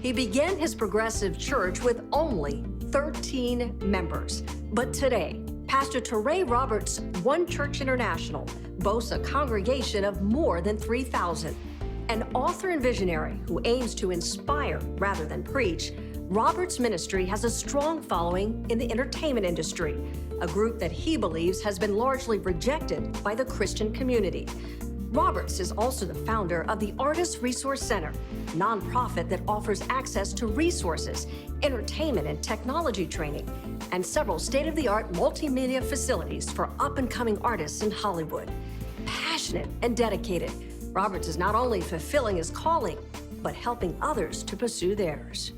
He began his progressive church with only 13 members. But today, Pastor Touré Roberts' One Church International boasts a congregation of more than 3,000. An author and visionary who aims to inspire rather than preach, Roberts' ministry has a strong following in the entertainment industry, a group that he believes has been largely rejected by the Christian community. Roberts is also the founder of the Artist Resource Center, a nonprofit that offers access to resources, entertainment and technology training, and several state-of-the-art multimedia facilities for up-and-coming artists in Hollywood. Passionate and dedicated, Roberts is not only fulfilling his calling, but helping others to pursue theirs.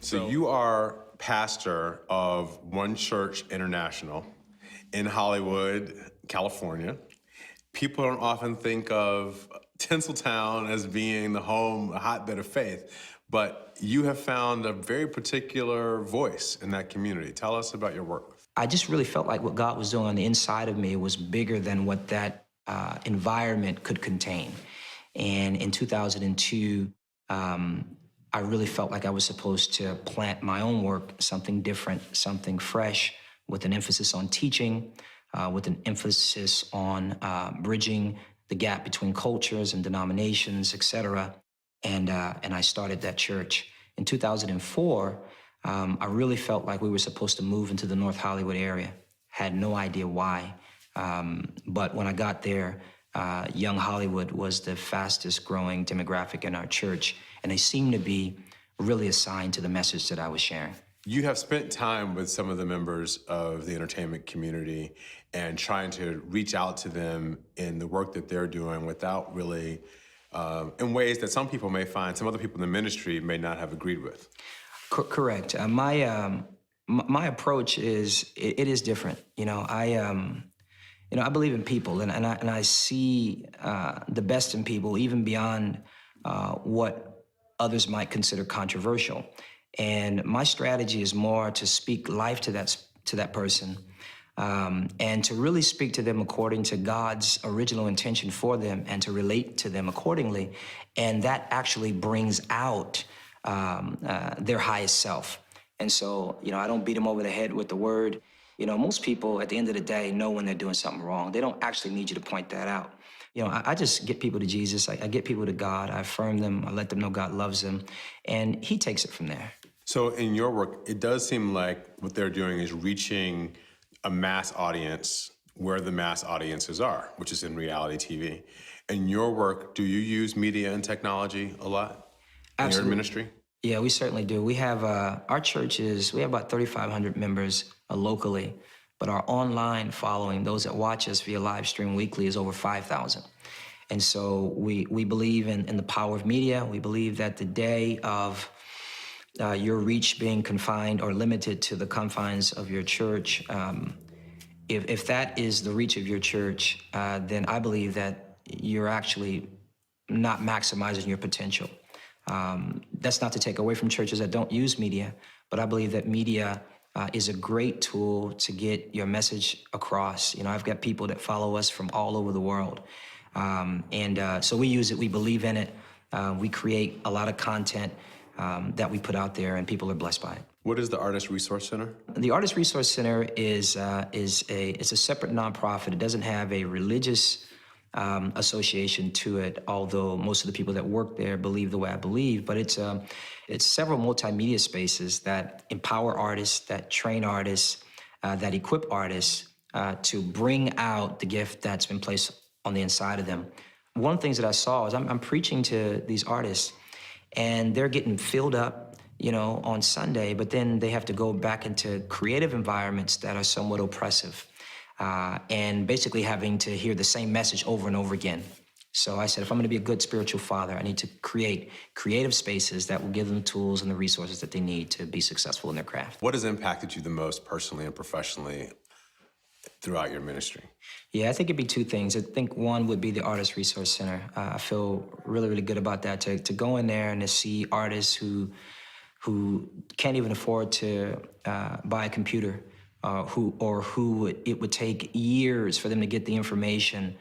So you are pastor of One Church International in Hollywood, California. People don't often think of Tinseltown as being the home, a hotbed of faith, but you have found a very particular voice in that community. Tell us about your work. I just really felt like what God was doing on the inside of me was bigger than what that environment could contain. And in 2002, I really felt like I was supposed to plant my own work, something different, something fresh, with an emphasis on teaching, with an emphasis on bridging the gap between cultures and denominations, et cetera. And I started that church. In 2004, I really felt like we were supposed to move into the North Hollywood area. Had no idea why. But when I got there, young Hollywood was the fastest growing demographic in our church, and they seemed to be really assigned to the message that I was sharing. You have spent time with some of the members of the entertainment community and trying to reach out to them in the work that they're doing without really, in ways that some people may find, some other people in the ministry may not have agreed with. Correct. My approach is, it is different. I believe in people, and I see the best in people, even beyond what others might consider controversial. And my strategy is more to speak life to that person, and to really speak to them according to God's original intention for them, and to relate to them accordingly. And that actually brings out their highest self. And so, I don't beat them over the head with the word. Most people at the end of the day know when they're doing something wrong. They don't actually need you to point that out. I just get people to Jesus. I get people to God. I affirm them. I let them know God loves them. And he takes it from there. So in your work, it does seem like what they're doing is reaching a mass audience where the mass audiences are, which is in reality TV. In your work, do you use media and technology a lot in your ministry? Yeah, we certainly do. We have, our churches, we have about 3,500 members locally, but our online following, those that watch us via live stream weekly, is over 5,000. And so we believe in the power of media. We believe that the day of your reach being confined or limited to the confines of your church, if that is the reach of your church, then I believe that you're actually not maximizing your potential. That's not to take away from churches that don't use media, but I believe that media is a great tool to get your message across. I've got people that follow us from all over the world. So we use it, we believe in it. We create a lot of content that we put out there, and people are blessed by it. What is the Artist Resource Center? The Artist Resource Center is a separate nonprofit. It doesn't have a religious association to it, although most of the people that work there believe the way I believe. But it's several multimedia spaces that empower artists, that train artists, that equip artists to bring out the gift that's been placed on the inside of them. One of the things that I saw is I'm preaching to these artists, and they're getting filled up, on Sunday, but then they have to go back into creative environments that are somewhat oppressive. And basically having to hear the same message over and over again. So I said, if I'm going to be a good spiritual father, I need to create creative spaces that will give them the tools and the resources that they need to be successful in their craft. What has impacted you the most personally and professionally throughout your ministry? Yeah, I think it'd be two things. I think one would be the Artist Resource Center. I feel really, really good about that, to go in there and to see artists who can't even afford to buy a computer, who it would take years for them to get the information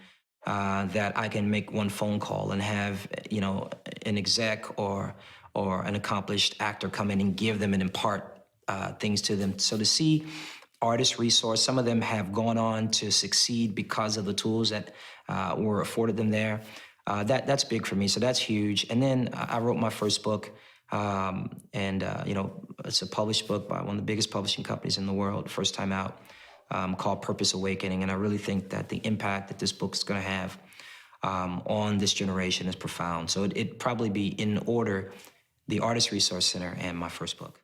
that I can make one phone call and have, an exec or or an accomplished actor come in and give them and impart things to them. So to see artist resource, some of them have gone on to succeed because of the tools that were afforded them there. That's big for me, so that's huge. And then I wrote my first book, it's a published book by one of the biggest publishing companies in the world, first time out, called Purpose Awakening. And I really think that the impact that this book is going to have on this generation is profound. So it'd probably be in order, the Artist Resource Center and my first book.